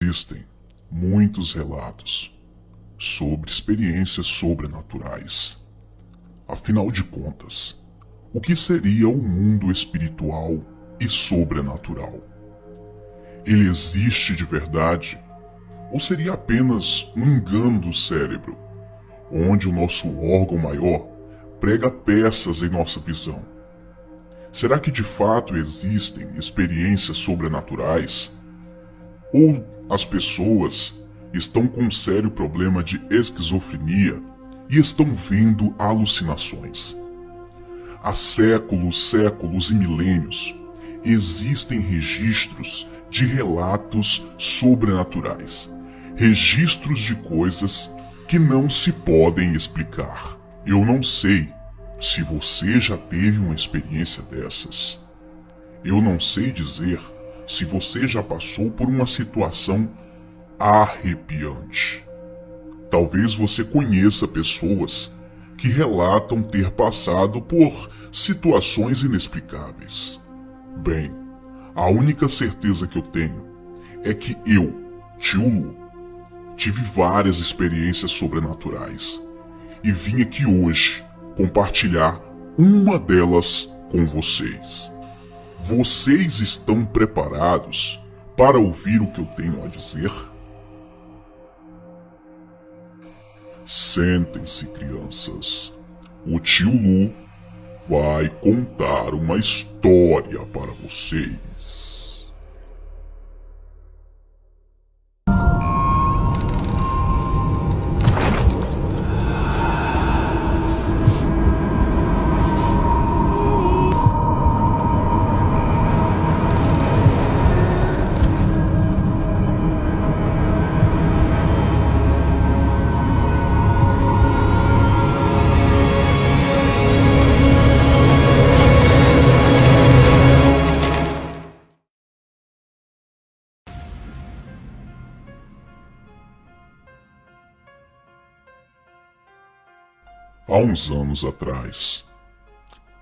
Existem muitos relatos sobre experiências sobrenaturais. Afinal de contas, o que seria o mundo espiritual e sobrenatural? Ele existe de verdade? Ou seria apenas um engano do cérebro, onde o nosso órgão maior prega peças em nossa visão? Será que de fato existem experiências sobrenaturais? Ou as pessoas estão com um sério problema de esquizofrenia e estão vendo alucinações? Há séculos, séculos e milênios existem registros de relatos sobrenaturais, registros de coisas que não se podem explicar. Eu não sei se você já teve uma experiência dessas. Eu não sei dizer se você já passou por uma situação arrepiante. Talvez você conheça pessoas que relatam ter passado por situações inexplicáveis. Bem, a única certeza que eu tenho é que eu, Tio Lu, tive várias experiências sobrenaturais e vim aqui hoje compartilhar uma delas com vocês. Vocês estão preparados para ouvir o que eu tenho a dizer? Sentem-se, crianças. O tio Lu vai contar uma história para vocês. Há uns anos atrás,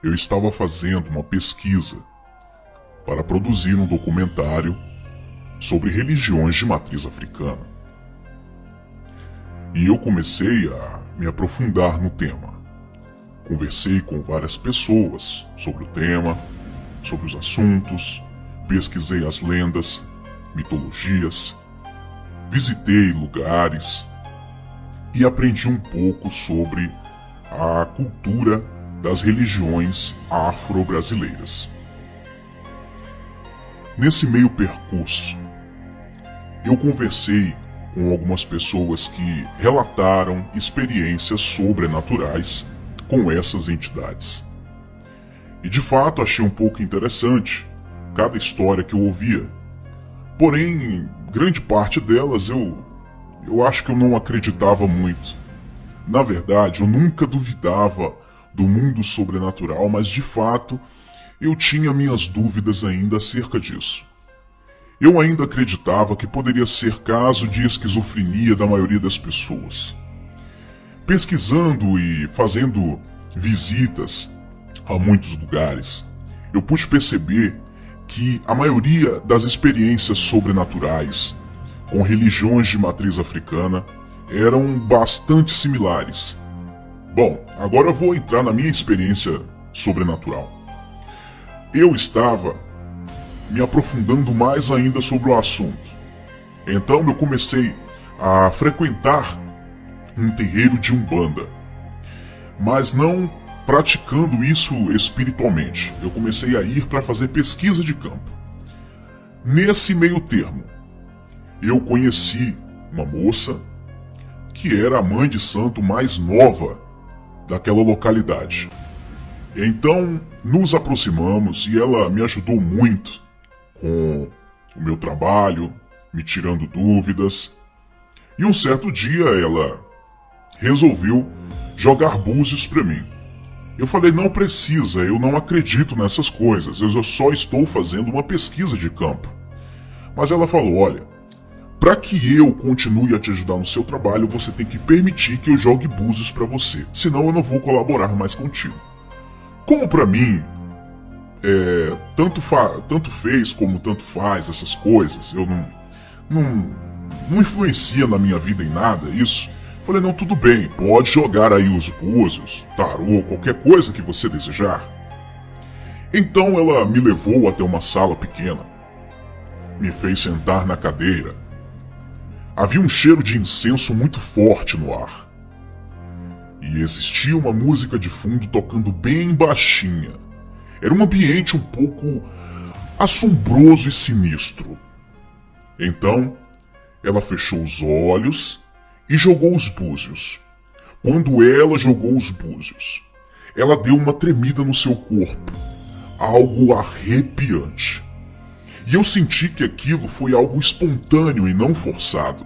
eu estava fazendo uma pesquisa para produzir um documentário sobre religiões de matriz africana. E eu comecei a me aprofundar no tema. Conversei com várias pessoas sobre o tema, sobre os assuntos, pesquisei as lendas, mitologias, visitei lugares e aprendi um pouco sobre a cultura das religiões afro-brasileiras. Nesse meio percurso, eu conversei com algumas pessoas que relataram experiências sobrenaturais com essas entidades. E de fato achei um pouco interessante cada história que eu ouvia. Porém, grande parte delas eu acho que eu não acreditava muito. Na verdade, eu nunca duvidava do mundo sobrenatural, mas de fato eu tinha minhas dúvidas ainda acerca disso. Eu ainda acreditava que poderia ser caso de esquizofrenia da maioria das pessoas. Pesquisando e fazendo visitas a muitos lugares, eu pude perceber que a maioria das experiências sobrenaturais com religiões de matriz africana eram bastante similares. Bom, agora eu vou entrar na minha experiência sobrenatural. Eu estava me aprofundando mais ainda sobre o assunto. Então eu comecei a frequentar um terreiro de Umbanda, mas não praticando isso espiritualmente. Eu comecei a ir para fazer pesquisa de campo. Nesse meio termo, eu conheci uma moça que era a mãe de santo mais nova daquela localidade. Então nos aproximamos e ela me ajudou muito com o meu trabalho, me tirando dúvidas. E um certo dia ela resolveu jogar búzios para mim. Eu falei, não precisa, eu não acredito nessas coisas, eu só estou fazendo uma pesquisa de campo. Mas ela falou, olha, para que eu continue a te ajudar no seu trabalho, você tem que permitir que eu jogue búzios para você, senão eu não vou colaborar mais contigo. Como para mim, tanto fez como tanto faz essas coisas, eu não influencia na minha vida em nada isso. Falei, não, tudo bem, pode jogar aí os búzios, tarô, qualquer coisa que você desejar. Então ela me levou até uma sala pequena. Me fez sentar na cadeira. Havia um cheiro de incenso muito forte no ar. E existia uma música de fundo tocando bem baixinha. Era um ambiente um pouco assombroso e sinistro. Então, ela fechou os olhos e jogou os búzios. Quando ela jogou os búzios, ela deu uma tremida no seu corpo, algo arrepiante. E eu senti que aquilo foi algo espontâneo e não forçado.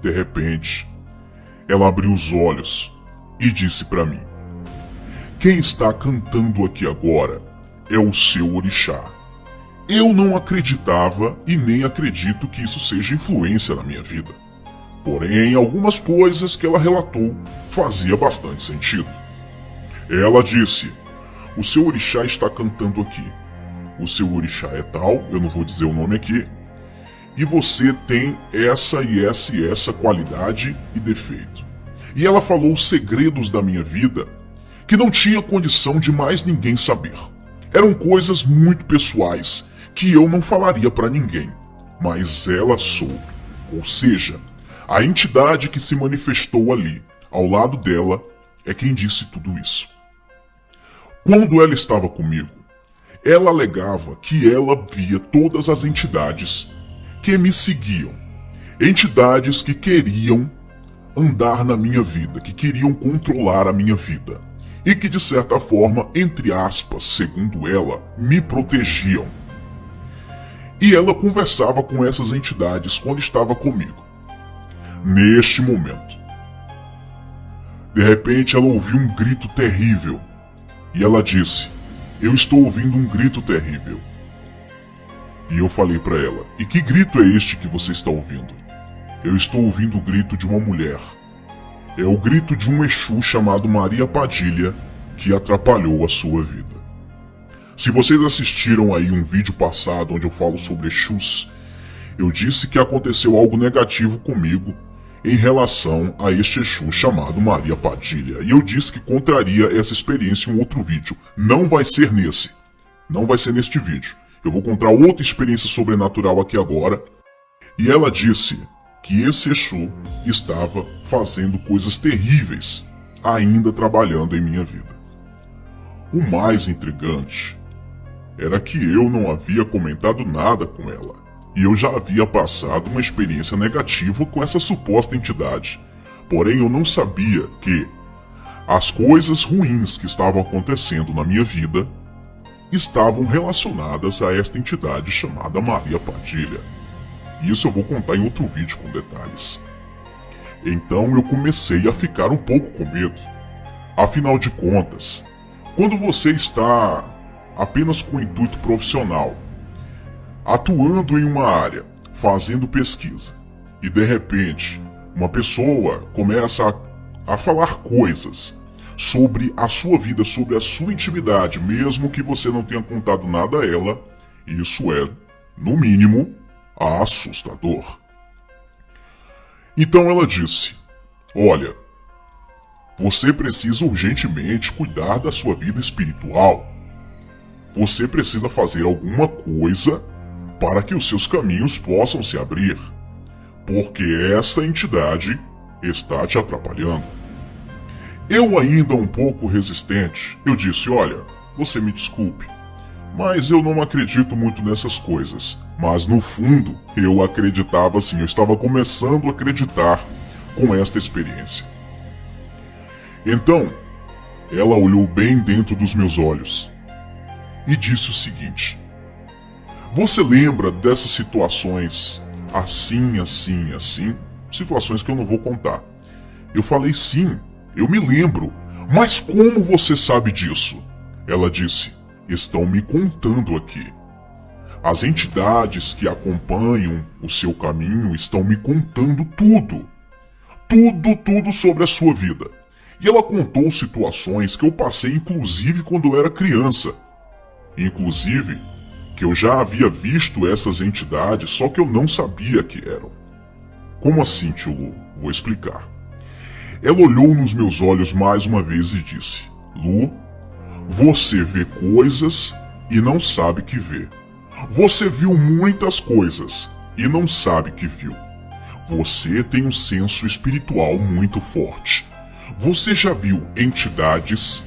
De repente, ela abriu os olhos e disse para mim: "Quem está cantando aqui agora é o seu orixá." Eu não acreditava e nem acredito que isso seja influência na minha vida. Porém, algumas coisas que ela relatou fazia bastante sentido. Ela disse: "O seu orixá está cantando aqui. O seu orixá é tal, eu não vou dizer o nome aqui, e você tem essa e essa e essa qualidade e defeito." E ela falou os segredos da minha vida que não tinha condição de mais ninguém saber. Eram coisas muito pessoais que eu não falaria para ninguém, mas ela soube. Ou seja, a entidade que se manifestou ali, ao lado dela, é quem disse tudo isso. Quando ela estava comigo, ela alegava que ela via todas as entidades que me seguiam, entidades que queriam andar na minha vida, que queriam controlar a minha vida e que de certa forma, entre aspas, segundo ela, me protegiam. E ela conversava com essas entidades quando estava comigo. Neste momento, de repente ela ouviu um grito terrível e ela disse: "Eu estou ouvindo um grito terrível." E eu falei para ela: "E que grito é este que você está ouvindo?" "Eu estou ouvindo o grito de uma mulher. É o grito de um Exu chamado Maria Padilha que atrapalhou a sua vida." Se vocês assistiram aí um vídeo passado onde eu falo sobre Exus, eu disse que aconteceu algo negativo comigo em relação a este Exu chamado Maria Padilha. E eu disse que contaria essa experiência em um outro vídeo. Não vai ser nesse. Não vai ser neste vídeo. Eu vou contar outra experiência sobrenatural aqui agora. E ela disse que esse Exu estava fazendo coisas terríveis, ainda trabalhando em minha vida. O mais intrigante era que eu não havia comentado nada com ela, e eu já havia passado uma experiência negativa com essa suposta entidade. Porém, eu não sabia que as coisas ruins que estavam acontecendo na minha vida estavam relacionadas a esta entidade chamada Maria Padilha. Isso eu vou contar em outro vídeo com detalhes. Então eu comecei a ficar um pouco com medo. Afinal de contas, quando você está apenas com intuito profissional, atuando em uma área, fazendo pesquisa, e de repente uma pessoa começa a falar coisas sobre a sua vida, sobre a sua intimidade, mesmo que você não tenha contado nada a ela, isso é, no mínimo, assustador. Então ela disse: "Olha, você precisa urgentemente cuidar da sua vida espiritual. Você precisa fazer alguma coisa para que os seus caminhos possam se abrir, porque essa entidade está te atrapalhando." Eu, ainda um pouco resistente, eu disse: "Olha, você me desculpe, mas eu não acredito muito nessas coisas." Mas no fundo, eu acreditava sim, eu estava começando a acreditar com esta experiência. Então, ela olhou bem dentro dos meus olhos e disse o seguinte: "Você lembra dessas situações assim, assim, assim?" Situações que eu não vou contar. Eu falei: "Sim, eu me lembro. Mas como você sabe disso?" Ela disse: "Estão me contando aqui. As entidades que acompanham o seu caminho estão me contando tudo. Tudo sobre a sua vida." E ela contou situações que eu passei inclusive quando eu era criança. Inclusive, que eu já havia visto essas entidades, só que eu não sabia que eram. Como assim, tio Lu? Vou explicar. Ela olhou nos meus olhos mais uma vez e disse: Lu, você vê coisas e não sabe que vê. Você viu muitas coisas e não sabe que viu. Você tem um senso espiritual muito forte. Você já viu entidades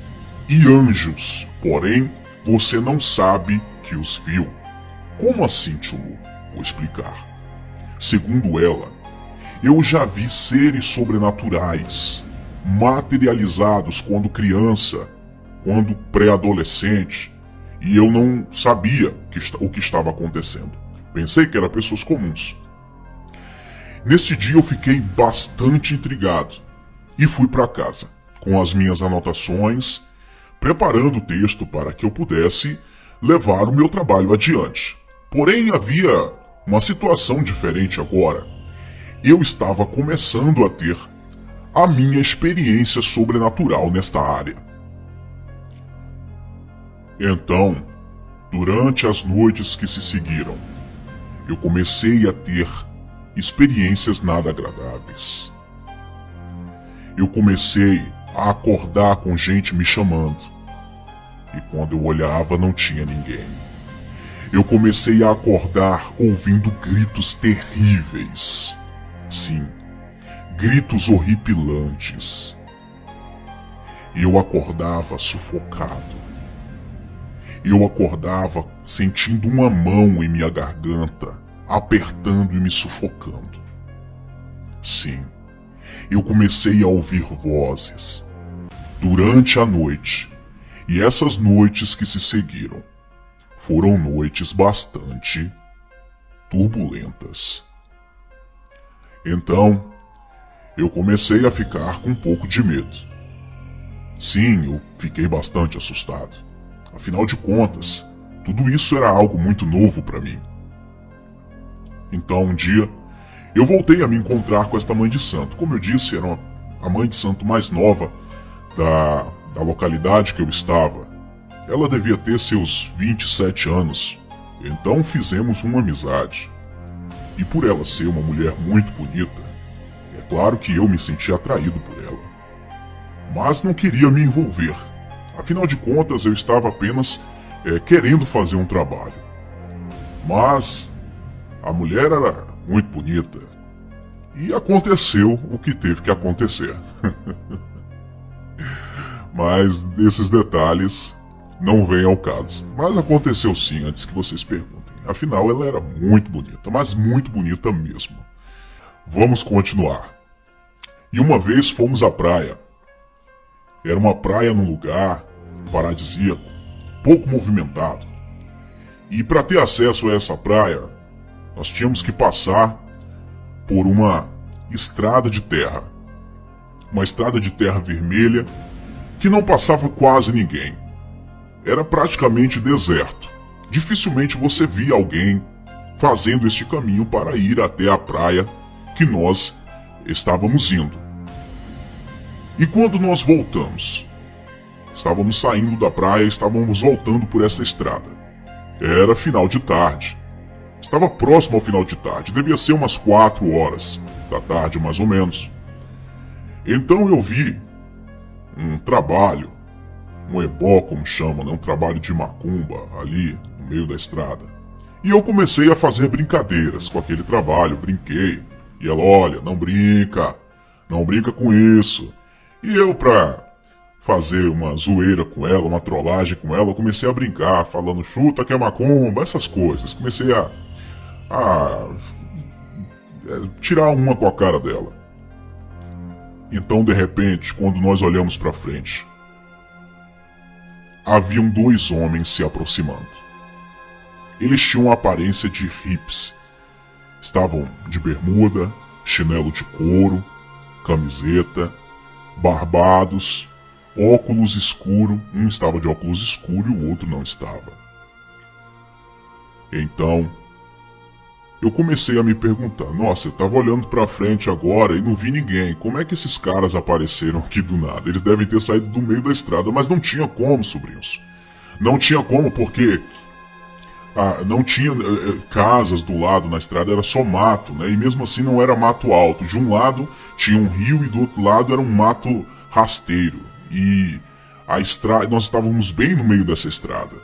e anjos, porém você não sabe que os viu. Como assim, tio Lu? Vou explicar. Segundo ela, eu já vi seres sobrenaturais, materializados quando criança, quando pré-adolescente, e eu não sabia o que estava acontecendo. Pensei que eram pessoas comuns. Nesse dia eu fiquei bastante intrigado e fui para casa com as minhas anotações, preparando o texto para que eu pudesse levar o meu trabalho adiante. Porém, havia uma situação diferente agora. Eu estava começando a ter a minha experiência sobrenatural nesta área. Então, durante as noites que se seguiram, eu comecei a ter experiências nada agradáveis. Eu comecei a acordar com gente me chamando, e quando eu olhava não tinha ninguém. Eu comecei a acordar ouvindo gritos terríveis. Sim, gritos horripilantes. Eu acordava sufocado. Eu acordava sentindo uma mão em minha garganta, apertando e me sufocando. Sim, eu comecei a ouvir vozes durante a noite, e essas noites que se seguiram foram noites bastante turbulentas. Então, eu comecei a ficar com um pouco de medo. Sim, eu fiquei bastante assustado. Afinal de contas, tudo isso era algo muito novo para mim. Então, um dia, eu voltei a me encontrar com esta mãe de santo. Como eu disse, era a mãe de santo mais nova da localidade que eu estava. Ela devia ter seus 27 anos. Então fizemos uma amizade. E por ela ser uma mulher muito bonita, é claro que eu me senti atraído por ela. Mas não queria me envolver. Afinal de contas, eu estava apenas querendo fazer um trabalho. Mas a mulher era muito bonita. E aconteceu o que teve que acontecer. Mas esses detalhes não vêm ao caso. Mas aconteceu sim, antes que vocês perguntem. Afinal, ela era muito bonita, mas muito bonita mesmo. Vamos continuar. E uma vez fomos à praia. Era uma praia num lugar paradisíaco, pouco movimentado. E para ter acesso a essa praia, nós tínhamos que passar por uma estrada de terra. Uma estrada de terra vermelha que não passava quase ninguém. Era praticamente deserto. Dificilmente você via alguém fazendo este caminho para ir até a praia que nós estávamos indo. E quando nós voltamos, estávamos saindo da praia e estávamos voltando por essa estrada. Era final de tarde. Estava próximo ao final de tarde, devia ser umas 4 horas da tarde mais ou menos. Então eu vi um trabalho, um ebó como chama, um trabalho de macumba ali no meio da estrada. E eu comecei a fazer brincadeiras com aquele trabalho, brinquei. E ela, olha, não brinca com isso. E eu, pra fazer uma zoeira com ela, uma trollagem com ela, comecei a brincar, falando chuta que é macumba, essas coisas. Comecei a tirar uma com a cara dela. Então, de repente, quando nós olhamos pra frente, haviam 2 homens se aproximando. Eles tinham a aparência de hippies. Estavam de bermuda, chinelo de couro, camiseta, barbados, óculos escuro. Um estava de óculos escuro e o outro não estava. Então, eu comecei a me perguntar, nossa, eu estava olhando pra frente agora e não vi ninguém. Como é que esses caras apareceram aqui do nada? Eles devem ter saído do meio da estrada, mas não tinha como, sobrinhos. Não tinha como, porque não tinha casas do lado na estrada, era só mato, né? E mesmo assim não era mato alto. De um lado tinha um rio e do outro lado era um mato rasteiro. E a estrada, nós estávamos bem no meio dessa estrada.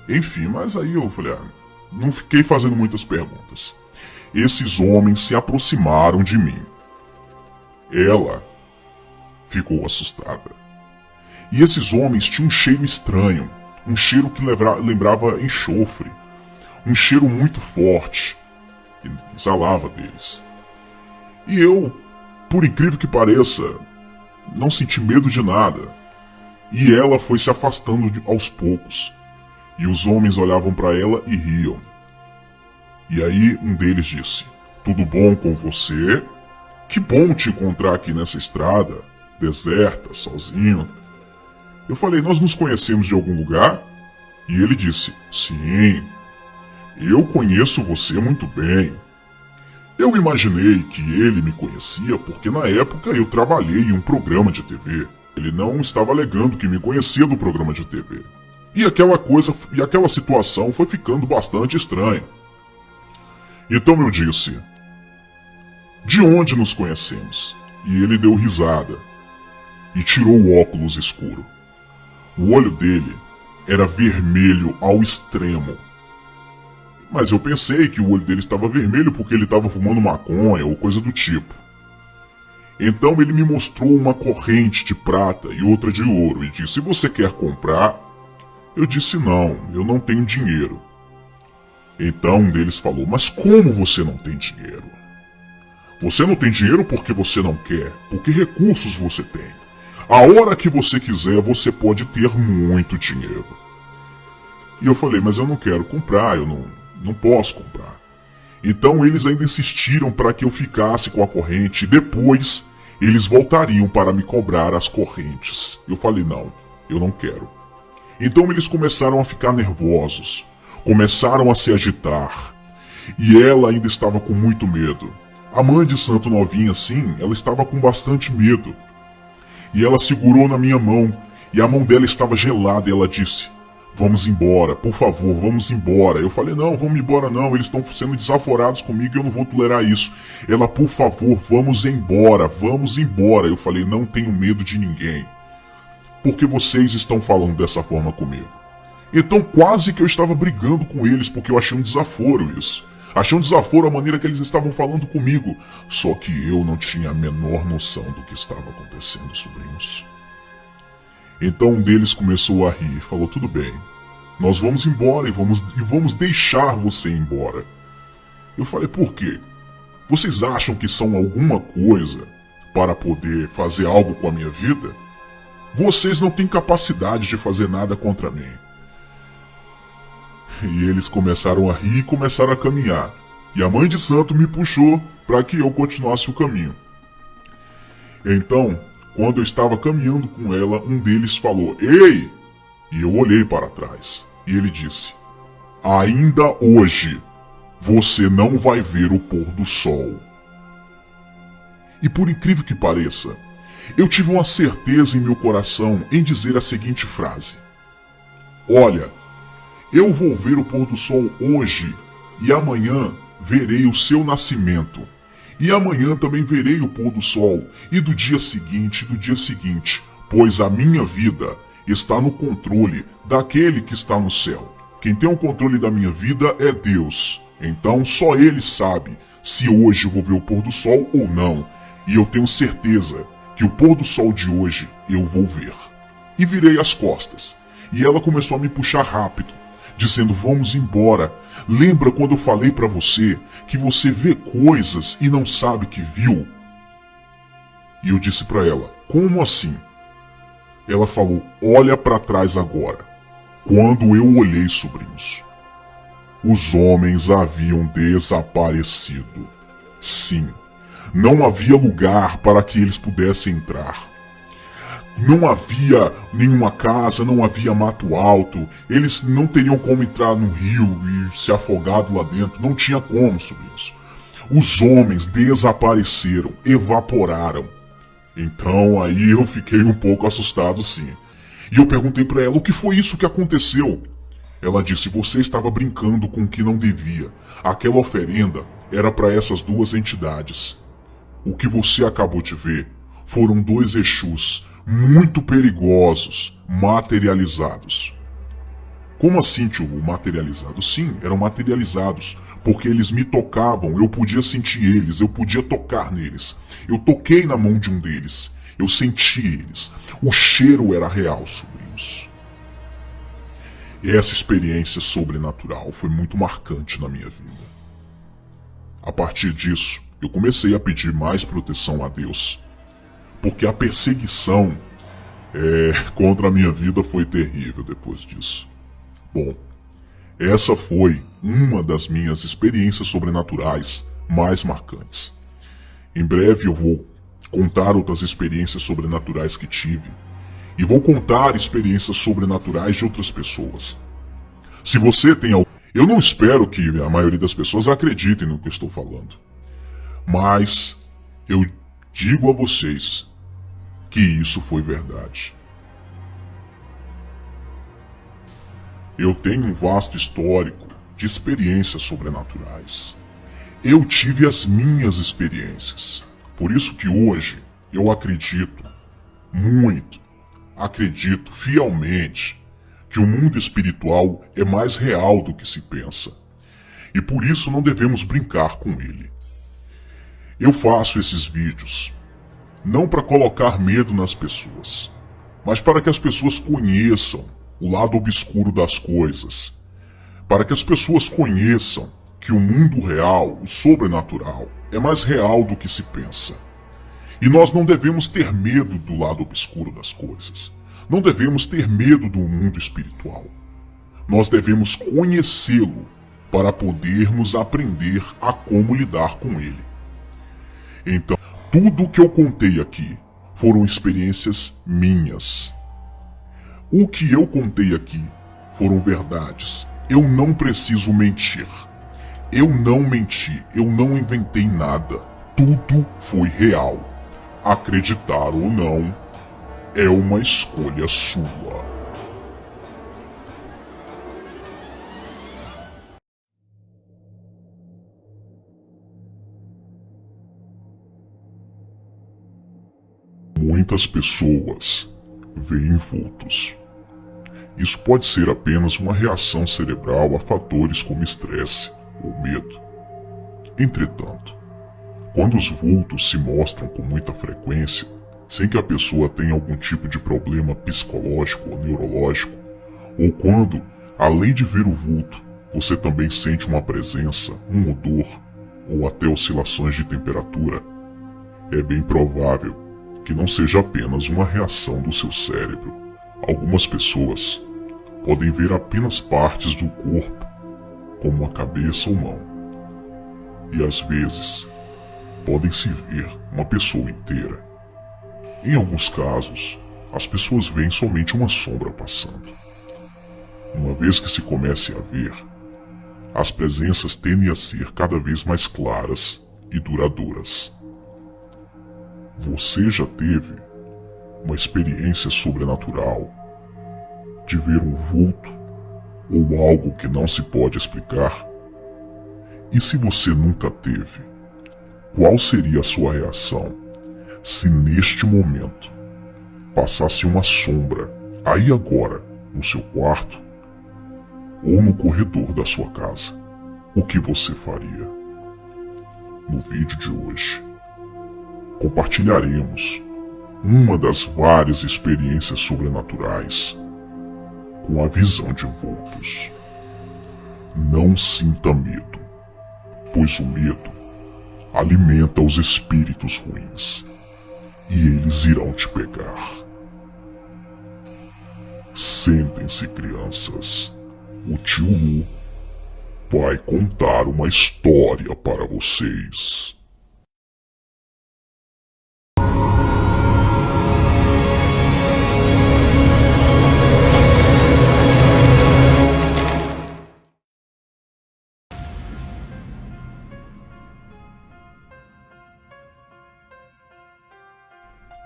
Enfim, mas aí eu falei, não fiquei fazendo muitas perguntas. Esses homens se aproximaram de mim. Ela ficou assustada. E esses homens tinham um cheiro estranho, um cheiro que lembrava enxofre, um cheiro muito forte, que exalava deles. E eu, por incrível que pareça, não senti medo de nada. E ela foi se afastando aos poucos. E os homens olhavam para ela e riam. E aí um deles disse: "Tudo bom com você? Que bom te encontrar aqui nessa estrada, deserta, sozinho." Eu falei: "Nós nos conhecemos de algum lugar?" E ele disse: "Sim, eu conheço você muito bem." Eu imaginei que ele me conhecia porque na época eu trabalhei em um programa de TV. Ele não estava alegando que me conhecia do programa de TV. E aquela situação foi ficando bastante estranha. Então eu disse: "De onde nos conhecemos?" E ele deu risada e tirou o óculos escuro. O olho dele era vermelho ao extremo. Mas eu pensei que o olho dele estava vermelho porque ele estava fumando maconha ou coisa do tipo. Então ele me mostrou uma corrente de prata e outra de ouro e disse: "Você quer comprar?" Eu disse: "Não, eu não tenho dinheiro." Então um deles falou: "Mas como você não tem dinheiro?" "Você não tem dinheiro porque você não quer, porque recursos você tem. A hora que você quiser, você pode ter muito dinheiro." E eu falei: "Mas eu não quero comprar, eu não posso comprar." Então eles ainda insistiram para que eu ficasse com a corrente e depois eles voltariam para me cobrar as correntes. Eu falei: "Não, eu não quero." Então eles começaram a ficar nervosos, começaram a se agitar. E ela ainda estava com muito medo. A mãe de santo novinha, assim, ela estava com bastante medo. E ela segurou na minha mão, e a mão dela estava gelada, e ela disse: "Vamos embora, por favor, vamos embora." Eu falei: "Não, vamos embora não, eles estão sendo desaforados comigo e eu não vou tolerar isso." Ela: "Por favor, vamos embora, vamos embora." Eu falei: "Não tenho medo de ninguém. Porque vocês estão falando dessa forma comigo?" Então quase que eu estava brigando com eles, porque eu achei um desaforo isso. Achei um desaforo a maneira que eles estavam falando comigo. Só que eu não tinha a menor noção do que estava acontecendo, sobrinhos. Então um deles começou a rir e falou: "Tudo bem, nós vamos embora e vamos deixar você ir embora." Eu falei: "Por quê? Vocês acham que são alguma coisa para poder fazer algo com a minha vida? Vocês não têm capacidade de fazer nada contra mim." E eles começaram a rir e começaram a caminhar. E a mãe de santo me puxou para que eu continuasse o caminho. Então, quando eu estava caminhando com ela, um deles falou: "Ei!" E eu olhei para trás. E ele disse: "Ainda hoje, você não vai ver o pôr do sol." E por incrível que pareça, eu tive uma certeza em meu coração em dizer a seguinte frase: "Olha, eu vou ver o pôr do sol hoje e amanhã verei o seu nascimento. E amanhã também verei o pôr do sol e do dia seguinte, pois a minha vida está no controle daquele que está no céu. Quem tem o controle da minha vida é Deus. Então só Ele sabe se hoje eu vou ver o pôr do sol ou não. E eu tenho certeza que o pôr do sol de hoje eu vou ver." E virei as costas. E ela começou a me puxar rápido, dizendo: "Vamos embora. Lembra quando eu falei pra você que você vê coisas e não sabe que viu?" E eu disse pra ela: "Como assim?" Ela falou: "Olha pra trás agora." Quando eu olhei, sobrinhos, os homens haviam desaparecido. Sim, não havia lugar para que eles pudessem entrar. Não havia nenhuma casa, não havia mato alto, eles não teriam como entrar no rio e se afogado lá dentro, não tinha como, sobrinhos. Os homens desapareceram, evaporaram. Então aí eu fiquei um pouco assustado, sim. E eu perguntei para ela: "O que foi isso que aconteceu?" Ela disse: você estava brincando com o que não devia. Aquela oferenda era para essas duas entidades. O que você acabou de ver foram dois Exus muito perigosos, materializados. Como assim, tio? Materializados? Sim, eram materializados, porque eles me tocavam, eu podia sentir eles, eu podia tocar neles. Eu toquei na mão de um deles, eu senti eles. O cheiro era real, sobrinhos. Essa experiência sobrenatural foi muito marcante na minha vida. A partir disso, eu comecei a pedir mais proteção a Deus, porque a perseguição contra a minha vida foi terrível depois disso. Bom, essa foi uma das minhas experiências sobrenaturais mais marcantes. Em breve eu vou contar outras experiências sobrenaturais que tive e vou contar experiências sobrenaturais de outras pessoas. Se você tem algum... Eu não espero que a maioria das pessoas acreditem no que eu estou falando, mas eu digo a vocês que isso foi verdade. Eu tenho um vasto histórico de experiências sobrenaturais. Eu tive as minhas experiências. Por isso que hoje eu acredito muito, acredito fielmente que o mundo espiritual é mais real do que se pensa. E por isso não devemos brincar com ele. Eu faço esses vídeos não para colocar medo nas pessoas, mas para que as pessoas conheçam o lado obscuro das coisas, para que as pessoas conheçam que o mundo real, o sobrenatural, é mais real do que se pensa. E nós não devemos ter medo do lado obscuro das coisas. Não devemos ter medo do mundo espiritual. Nós devemos conhecê-lo para podermos aprender a como lidar com ele. Então, tudo o que eu contei aqui foram experiências minhas. O que eu contei aqui foram verdades. Eu não preciso mentir. Eu não menti, eu não inventei nada. Tudo foi real. Acreditar ou não é uma escolha sua. Muitas pessoas veem vultos. Isso pode ser apenas uma reação cerebral a fatores como estresse ou medo. Entretanto, quando os vultos se mostram com muita frequência, sem que a pessoa tenha algum tipo de problema psicológico ou neurológico, ou quando, além de ver o vulto, você também sente uma presença, um odor, ou até oscilações de temperatura, é bem provável que não seja apenas uma reação do seu cérebro. Algumas pessoas podem ver apenas partes do corpo, como a cabeça ou mão, e às vezes podem se ver uma pessoa inteira. Em alguns casos, as pessoas veem somente uma sombra passando. Uma vez que se comece a ver, as presenças tendem a ser cada vez mais claras e duradouras. Você já teve uma experiência sobrenatural de ver um vulto ou algo que não se pode explicar? E se você nunca teve, qual seria a sua reação se neste momento passasse uma sombra aí agora no seu quarto ou no corredor da sua casa? O que você faria? No vídeo de hoje, compartilharemos uma das várias experiências sobrenaturais com a visão de vultos. Não sinta medo, pois o medo alimenta os espíritos ruins e eles irão te pegar. Sentem-se, crianças. O tio Lu vai contar uma história para vocês.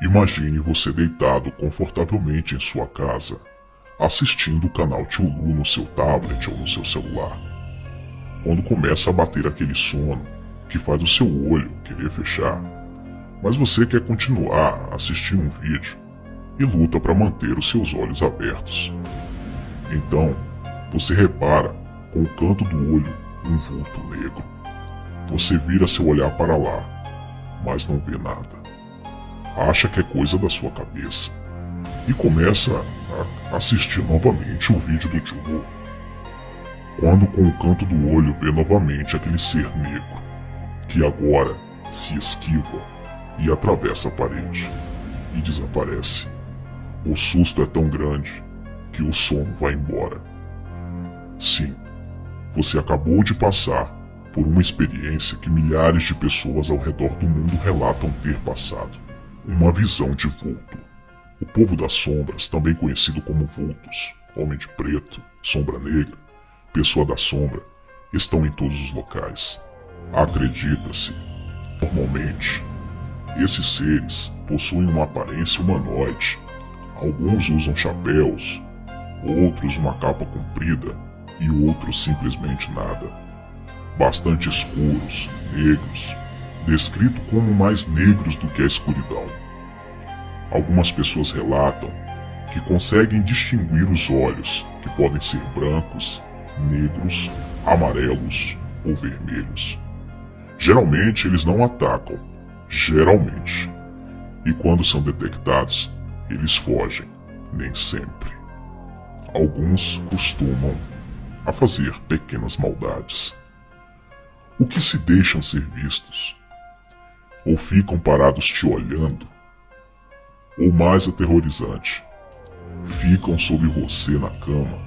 Imagine você deitado confortavelmente em sua casa, assistindo o canal Tio Lu no seu tablet ou no seu celular. Quando começa a bater aquele sono que faz o seu olho querer fechar, mas você quer continuar assistindo um vídeo e luta para manter os seus olhos abertos. Então, você repara com o canto do olho um vulto negro. Você vira seu olhar para lá, mas não vê nada. Acha que é coisa da sua cabeça e começa a assistir novamente o vídeo do Tio Lu. Quando com o canto do olho vê novamente aquele ser negro, que agora se esquiva e atravessa a parede e desaparece. O susto é tão grande que o sono vai embora. Sim, você acabou de passar por uma experiência que milhares de pessoas ao redor do mundo relatam ter passado. Uma visão de vulto. O povo das sombras, também conhecido como vultos, homem de preto, sombra negra, pessoa da sombra, estão em todos os locais. Acredita-se, normalmente, esses seres possuem uma aparência humanoide. Alguns usam chapéus, outros uma capa comprida e outros simplesmente nada. Bastante escuros, negros, descrito como mais negros do que a escuridão. Algumas pessoas relatam que conseguem distinguir os olhos, que podem ser brancos, negros, amarelos ou vermelhos. Geralmente eles não atacam, geralmente. E quando são detectados, eles fogem, nem sempre. Alguns costumam a fazer pequenas maldades. O que se deixam ser vistos? Ou ficam parados te olhando? Ou mais aterrorizante, ficam sobre você na cama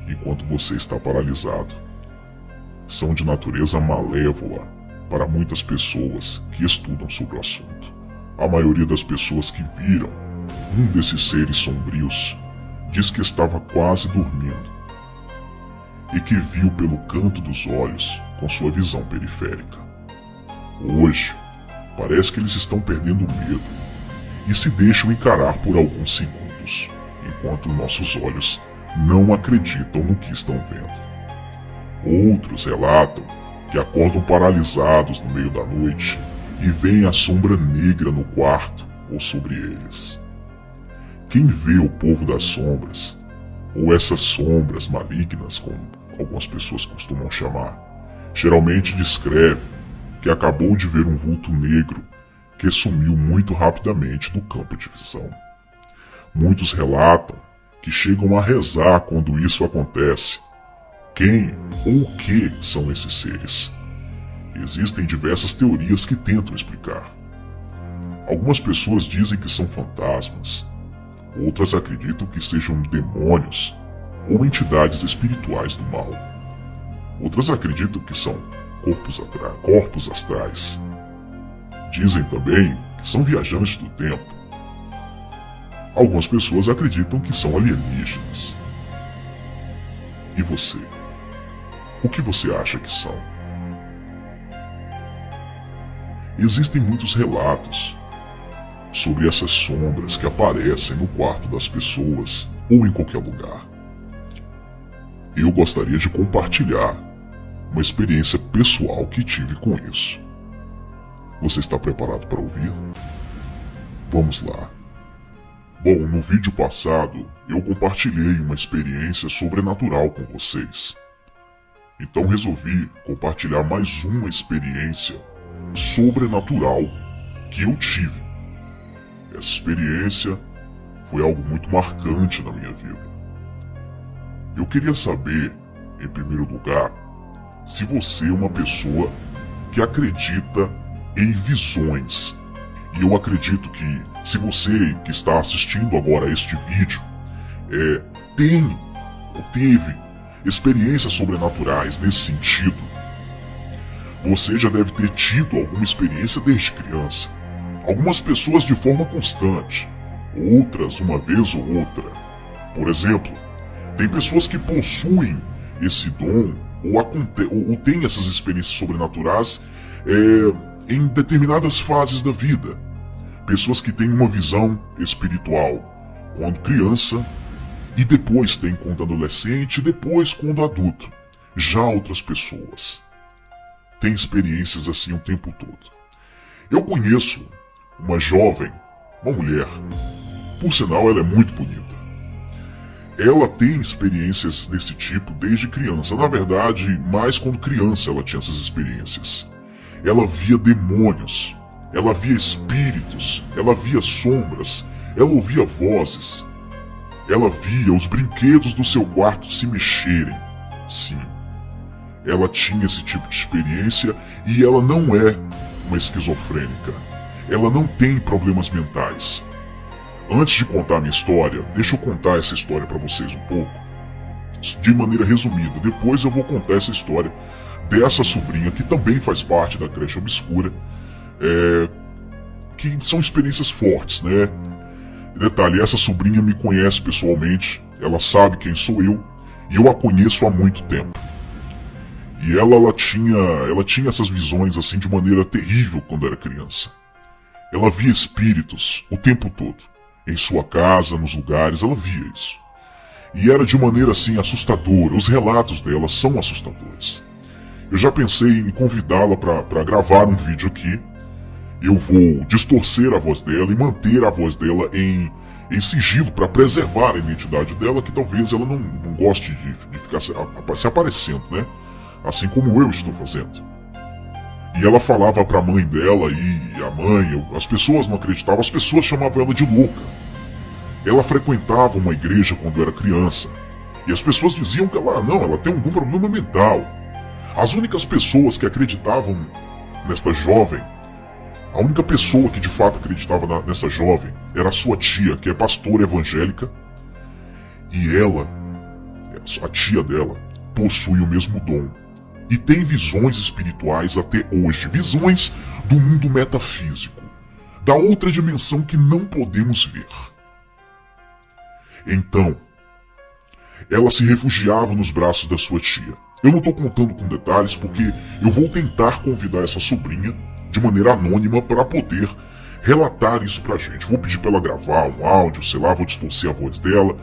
enquanto você está paralisado. São de natureza malévola para muitas pessoas que estudam sobre o assunto. A maioria das pessoas que viram um desses seres sombrios diz que estava quase dormindo e que viu pelo canto dos olhos com sua visão periférica. Hoje, parece que eles estão perdendo o medo e se deixam encarar por alguns segundos, enquanto nossos olhos não acreditam no que estão vendo. Outros relatam que acordam paralisados no meio da noite e veem a sombra negra no quarto ou sobre eles. Quem vê o povo das sombras, ou essas sombras malignas, como algumas pessoas costumam chamar, geralmente descreve que acabou de ver um vulto negro que sumiu muito rapidamente do campo de visão. Muitos relatam que chegam a rezar quando isso acontece. Quem ou o que são esses seres? Existem diversas teorias que tentam explicar. Algumas pessoas dizem que são fantasmas, outras acreditam que sejam demônios ou entidades espirituais do mal. Outras acreditam que são corpos astrais. Dizem também que são viajantes do tempo. Algumas pessoas acreditam que são alienígenas. E você? O que você acha que são? Existem muitos relatos sobre essas sombras que aparecem no quarto das pessoas ou em qualquer lugar. Eu gostaria de compartilhar uma experiência pessoal que tive com isso. Você está preparado para ouvir? Vamos lá. Bom, no vídeo passado eu compartilhei uma experiência sobrenatural com vocês. Então resolvi compartilhar mais uma experiência sobrenatural que eu tive. Essa experiência foi algo muito marcante na minha vida. Eu queria saber, em primeiro lugar, se você é uma pessoa que acredita em visões. E eu acredito que se você que está assistindo agora este vídeo tem ou teve experiências sobrenaturais nesse sentido, você já deve ter tido alguma experiência desde criança. Algumas pessoas de forma constante, outras uma vez ou outra. Por exemplo, tem pessoas que possuem esse dom ou têm essas experiências sobrenaturais em determinadas fases da vida. Pessoas que têm uma visão espiritual quando criança E depois tem quando adolescente e depois quando adulto. Já outras pessoas têm experiências assim o tempo todo. Eu conheço uma jovem, uma mulher, por sinal ela é muito bonita. Ela tem experiências desse tipo desde criança. Na verdade, mais quando criança ela tinha essas experiências. Ela via demônios, ela via espíritos, ela via sombras, ela ouvia vozes. Ela via os brinquedos do seu quarto se mexerem. Sim, ela tinha esse tipo de experiência e ela não é uma esquizofrênica. Ela não tem problemas mentais. Antes de contar a minha história, deixa eu contar essa história para vocês um pouco, de maneira resumida. Depois eu vou contar essa história dessa sobrinha que também faz parte da creche obscura, que são experiências fortes, né? Detalhe, essa sobrinha me conhece pessoalmente, ela sabe quem sou eu e eu a conheço há muito tempo. E ela tinha essas visões assim de maneira terrível quando era criança. Ela via espíritos o tempo todo. Em sua casa, nos lugares, ela via isso. E era de maneira assim assustadora. Os relatos dela são assustadores. Eu já pensei em convidá-la para gravar um vídeo aqui. Eu vou distorcer a voz dela e manter a voz dela em sigilo para preservar a identidade dela, que talvez ela não goste de ficar se aparecendo, né? Assim como eu estou fazendo. E ela falava para a mãe dela e a mãe, as pessoas não acreditavam, as pessoas chamavam ela de louca. Ela frequentava uma igreja quando era criança e as pessoas diziam que ela tem algum problema mental. As únicas pessoas que acreditavam nesta jovem, a única pessoa que de fato acreditava nessa jovem era a sua tia, que é pastora evangélica, e ela, a tia dela, possui o mesmo dom. E tem visões espirituais até hoje, visões do mundo metafísico, da outra dimensão que não podemos ver. Então, ela se refugiava nos braços da sua tia. Eu não estou contando com detalhes porque eu vou tentar convidar essa sobrinha de maneira anônima para poder relatar isso pra gente. Vou pedir para ela gravar um áudio, sei lá, vou distorcer a voz dela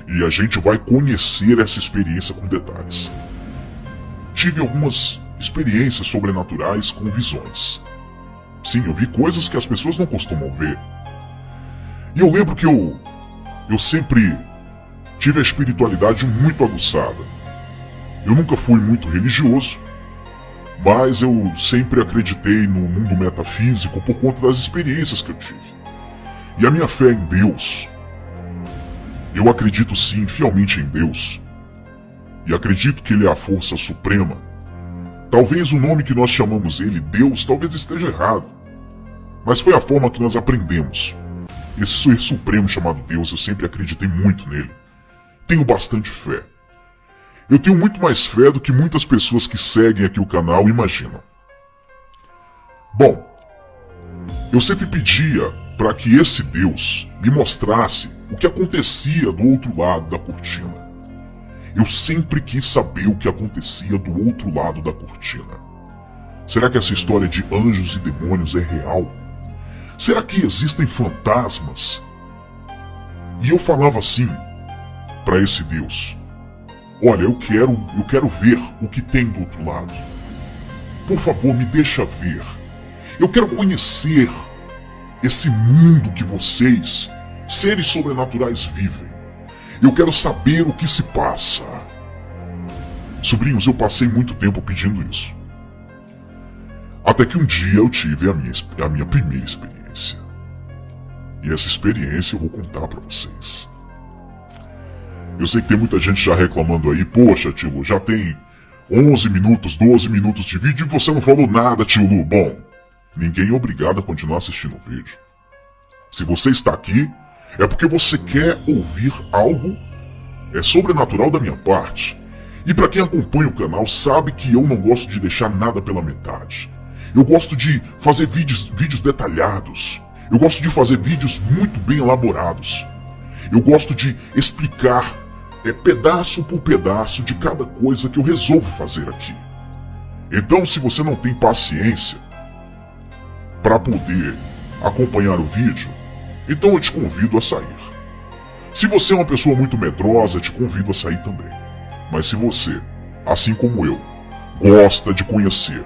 e a gente vai conhecer essa experiência com detalhes. Tive algumas experiências sobrenaturais com visões. Sim, eu vi coisas que as pessoas não costumam ver. E eu lembro que eu sempre tive a espiritualidade muito aguçada. Eu nunca fui muito religioso, mas eu sempre acreditei no mundo metafísico por conta das experiências que eu tive. E a minha fé em Deus, eu acredito sim fielmente em Deus. E acredito que ele é a força suprema. Talvez o nome que nós chamamos ele, Deus, talvez esteja errado. Mas foi a forma que nós aprendemos. Esse ser supremo chamado Deus, eu sempre acreditei muito nele. Tenho bastante fé. Eu tenho muito mais fé do que muitas pessoas que seguem aqui o canal imaginam. Bom, eu sempre pedia para que esse Deus me mostrasse o que acontecia do outro lado da cortina. Eu sempre quis saber o que acontecia do outro lado da cortina. Será que essa história de anjos e demônios é real? Será que existem fantasmas? E eu falava assim para esse Deus: olha, eu quero ver o que tem do outro lado. Por favor, me deixa ver. Eu quero conhecer esse mundo que vocês, seres sobrenaturais, vivem. Eu quero saber o que se passa. Sobrinhos, eu passei muito tempo pedindo isso. Até que um dia eu tive a minha primeira experiência. E essa experiência eu vou contar pra vocês. Eu sei que tem muita gente já reclamando aí: poxa, tio Lu, já tem 11 minutos, 12 minutos de vídeo e você não falou nada, tio Lu. Bom, ninguém é obrigado a continuar assistindo o vídeo. Se você está aqui, é porque você quer ouvir algo sobrenatural da minha parte. E para quem acompanha o canal sabe que eu não gosto de deixar nada pela metade. Eu gosto de fazer vídeos detalhados. Eu gosto de fazer vídeos muito bem elaborados. Eu gosto de explicar pedaço por pedaço de cada coisa que eu resolvo fazer aqui. Então, se você não tem paciência para poder acompanhar o vídeo, então eu te convido a sair. Se você é uma pessoa muito medrosa, te convido a sair também. Mas se você, assim como eu, gosta de conhecer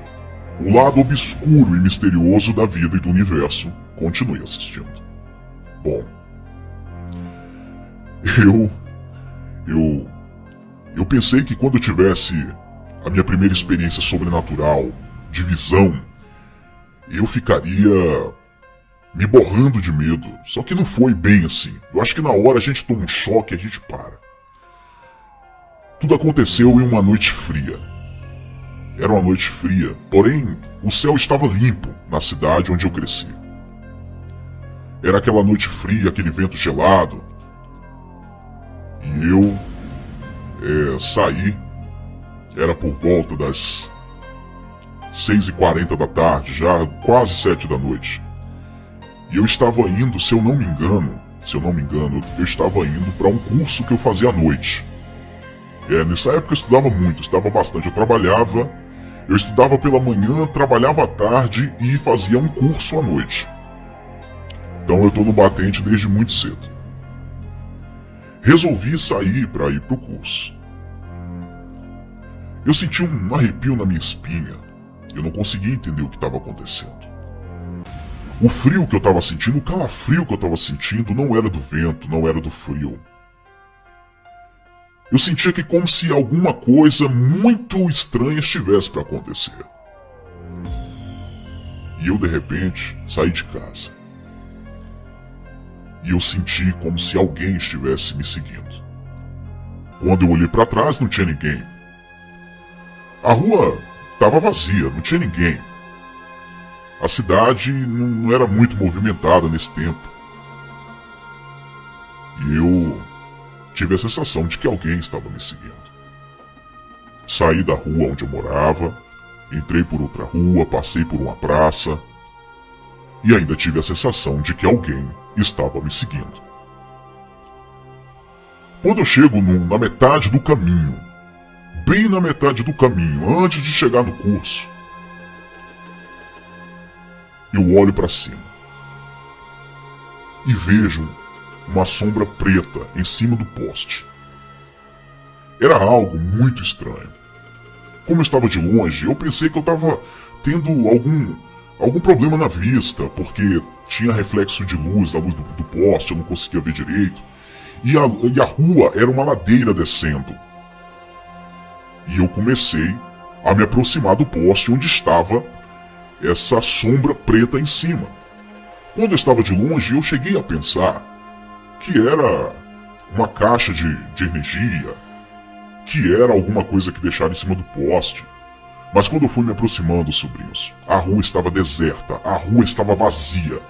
o lado obscuro e misterioso da vida e do universo, continue assistindo. Bom, eu pensei que quando eu tivesse a minha primeira experiência sobrenatural, de visão, eu ficaria me borrando de medo. Só que não foi bem assim. Eu acho que na hora a gente toma um choque e a gente para. Tudo aconteceu em uma noite fria. Era uma noite fria, porém o céu estava limpo na cidade onde eu cresci. Era aquela noite fria, aquele vento gelado. E eu saí, era por volta das 6h40 da tarde, já quase 7 da noite. E eu estava indo, se eu não me engano, eu estava indo para um curso que eu fazia à noite. Nessa época eu estudava muito, eu estudava bastante. Eu estudava pela manhã, trabalhava à tarde e fazia um curso à noite. Então eu estou no batente desde muito cedo. Resolvi sair para ir pro curso. Eu senti um arrepio na minha espinha. Eu não conseguia entender o que estava acontecendo. O frio que eu estava sentindo, o calafrio que eu estava sentindo não era do vento, não era do frio. Eu sentia que como se alguma coisa muito estranha estivesse para acontecer. E eu de repente saí de casa. E eu senti como se alguém estivesse me seguindo. Quando eu olhei para trás não tinha ninguém. A rua estava vazia, não tinha ninguém. A cidade não era muito movimentada nesse tempo. E eu tive a sensação de que alguém estava me seguindo. Saí da rua onde eu morava, entrei por outra rua, passei por uma praça e ainda tive a sensação de que alguém estava me seguindo. Quando eu chego na metade do caminho, bem na metade do caminho, antes de chegar no curso, eu olho para cima e vejo uma sombra preta em cima do poste. Era algo muito estranho. Como eu estava de longe, eu pensei que eu estava tendo algum problema na vista, porque tinha reflexo de luz da luz do poste, eu não conseguia ver direito. E a rua era uma ladeira descendo. E eu comecei a me aproximar do poste onde estava essa sombra preta em cima. Quando eu estava de longe, eu cheguei a pensar que era uma caixa de energia, que era alguma coisa que deixaram em cima do poste. Mas quando eu fui me aproximando, sobrinhos, a rua estava deserta, a rua estava vazia.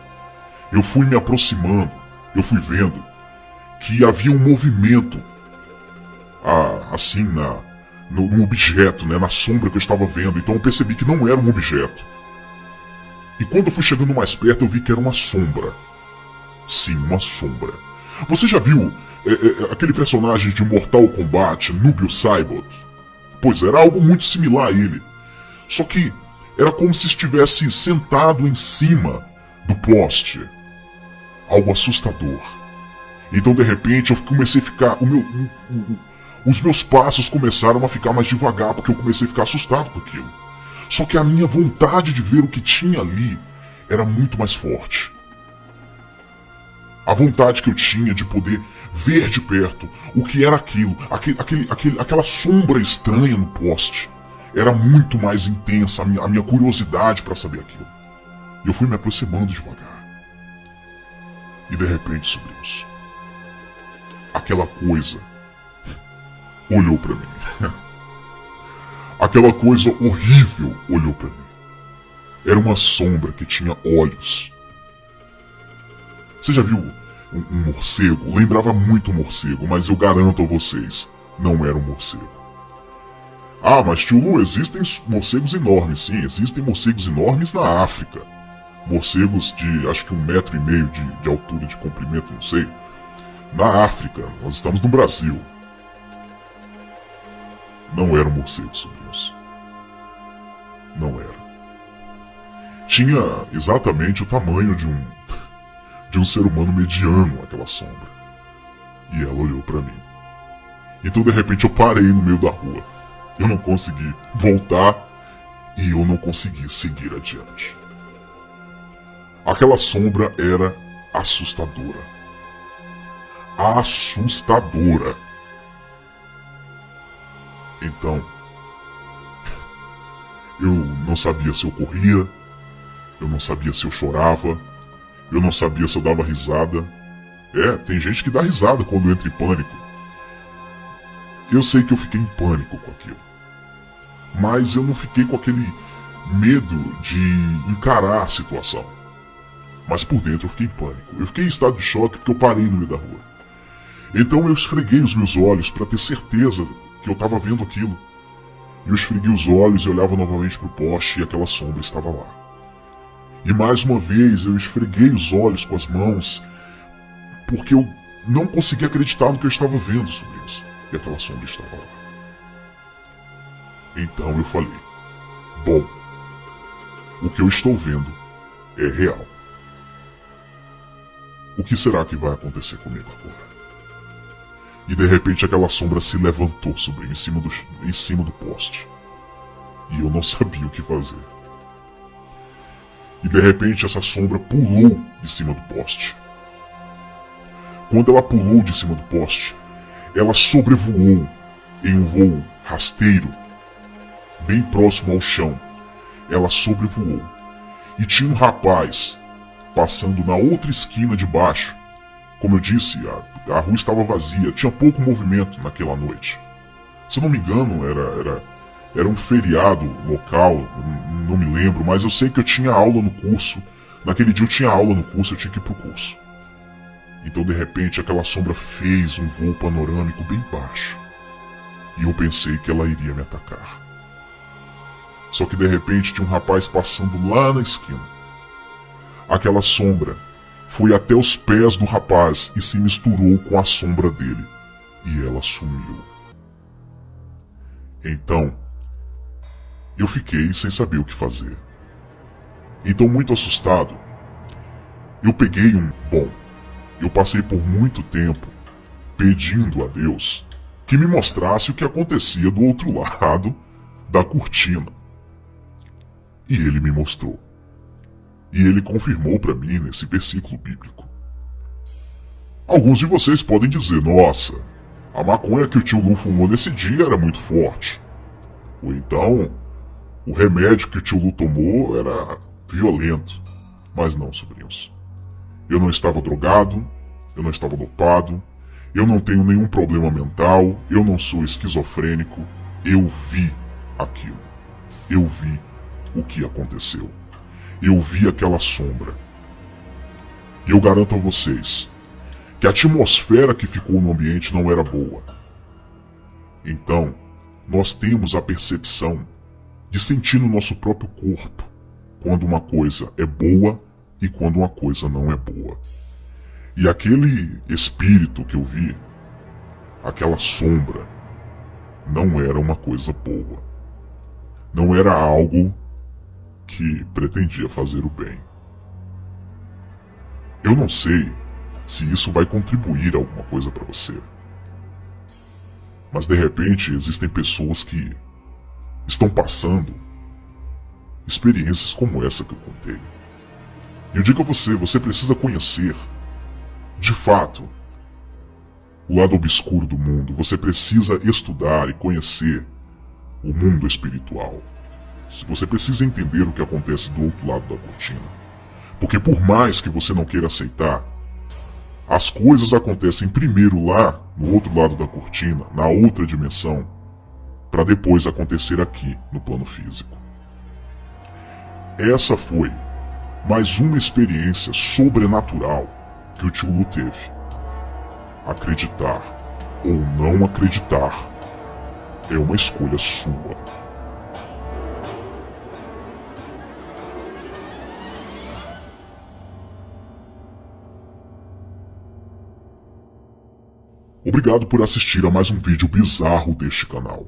Eu fui me aproximando, eu fui vendo que havia um movimento, assim, no objeto, né, na sombra que eu estava vendo. Então eu percebi que não era um objeto. E quando eu fui chegando mais perto, eu vi que era uma sombra. Sim, uma sombra. Você já viu aquele personagem de Mortal Kombat, Nubio Saibot? Pois era algo muito similar a ele. Só que era como se estivesse sentado em cima do poste. Algo assustador. Então de repente eu comecei a ficar... os meus passos começaram a ficar mais devagar, porque eu comecei a ficar assustado com aquilo. Só que a minha vontade de ver o que tinha ali era muito mais forte. A vontade que eu tinha de poder ver de perto o que era aquilo, aquela sombra estranha no poste, era muito mais intensa, a minha curiosidade para saber aquilo. E eu fui me aproximando devagar. E de repente, sobrinhos, aquela coisa olhou para mim. Aquela coisa horrível olhou para mim. Era uma sombra que tinha olhos. Você já viu um morcego? Lembrava muito um morcego, mas eu garanto a vocês, não era um morcego. Ah, mas tio Lu, existem morcegos enormes. Sim, existem morcegos enormes na África. Morcegos de, acho que 1,5 metro de altura, de comprimento, não sei. Na África, nós estamos no Brasil. Não era um morcego, sobrinhos. Não era. Tinha exatamente o tamanho de um ser humano mediano, aquela sombra. E ela olhou pra mim. Então de repente eu parei no meio da rua. Eu não consegui voltar e eu não consegui seguir adiante. Aquela sombra era assustadora. Assustadora. Então, eu não sabia se eu corria, eu não sabia se eu chorava, eu não sabia se eu dava risada. Tem gente que dá risada quando entra em pânico. Eu sei que eu fiquei em pânico com aquilo. Mas eu não fiquei com aquele medo de encarar a situação. Mas por dentro eu fiquei em pânico. Eu fiquei em estado de choque porque eu parei no meio da rua. Então eu esfreguei os meus olhos para ter certeza que eu estava vendo aquilo. Eu esfreguei os olhos e olhava novamente para o poste e aquela sombra estava lá. E mais uma vez eu esfreguei os olhos com as mãos porque eu não conseguia acreditar no que eu estava vendo, sobrinhos. E aquela sombra estava lá. Então eu falei, bom, o que eu estou vendo é real. O que será que vai acontecer comigo agora? E de repente aquela sombra se levantou, sobrinho, em cima do poste. E eu não sabia o que fazer. E de repente essa sombra pulou de cima do poste. Quando ela pulou de cima do poste, ela sobrevoou em um voo rasteiro, bem próximo ao chão. Ela sobrevoou. E tinha um rapaz passando na outra esquina de baixo. Como eu disse, a rua estava vazia, tinha pouco movimento naquela noite. Se eu não me engano, era um feriado local, não me lembro, mas eu sei que eu tinha aula no curso. Naquele dia eu tinha aula no curso, eu tinha que ir pro curso. Então de repente aquela sombra fez um voo panorâmico bem baixo. E eu pensei que ela iria me atacar. Só que de repente tinha um rapaz passando lá na esquina. Aquela sombra foi até os pés do rapaz e se misturou com a sombra dele. E ela sumiu. Então, eu fiquei sem saber o que fazer. Então, muito assustado, eu peguei eu passei por muito tempo pedindo a Deus que me mostrasse o que acontecia do outro lado da cortina. E ele me mostrou. E ele confirmou para mim nesse versículo bíblico. Alguns de vocês podem dizer, nossa, a maconha que o tio Lu fumou nesse dia era muito forte. Ou então, o remédio que o tio Lu tomou era violento. Mas não, sobrinhos. Eu não estava drogado, eu não estava dopado, eu não tenho nenhum problema mental, eu não sou esquizofrênico. Eu vi aquilo. Eu vi o que aconteceu. Eu vi aquela sombra. E eu garanto a vocês que a atmosfera que ficou no ambiente não era boa. Então, nós temos a percepção de sentir no nosso próprio corpo quando uma coisa é boa e quando uma coisa não é boa. E aquele espírito que eu vi, aquela sombra, não era uma coisa boa. Não era algo que pretendia fazer o bem. Eu não sei se isso vai contribuir a alguma coisa para você. Mas de repente existem pessoas que estão passando experiências como essa que eu contei. E eu digo a você, você precisa conhecer, de fato, o lado obscuro do mundo. Você precisa estudar e conhecer o mundo espiritual. Você precisa entender o que acontece do outro lado da cortina. Porque por mais que você não queira aceitar, as coisas acontecem primeiro lá, no outro lado da cortina, na outra dimensão, para depois acontecer aqui, no plano físico. Essa foi mais uma experiência sobrenatural que o tio Lu teve. Acreditar ou não acreditar é uma escolha sua. Obrigado por assistir a mais um vídeo bizarro deste canal.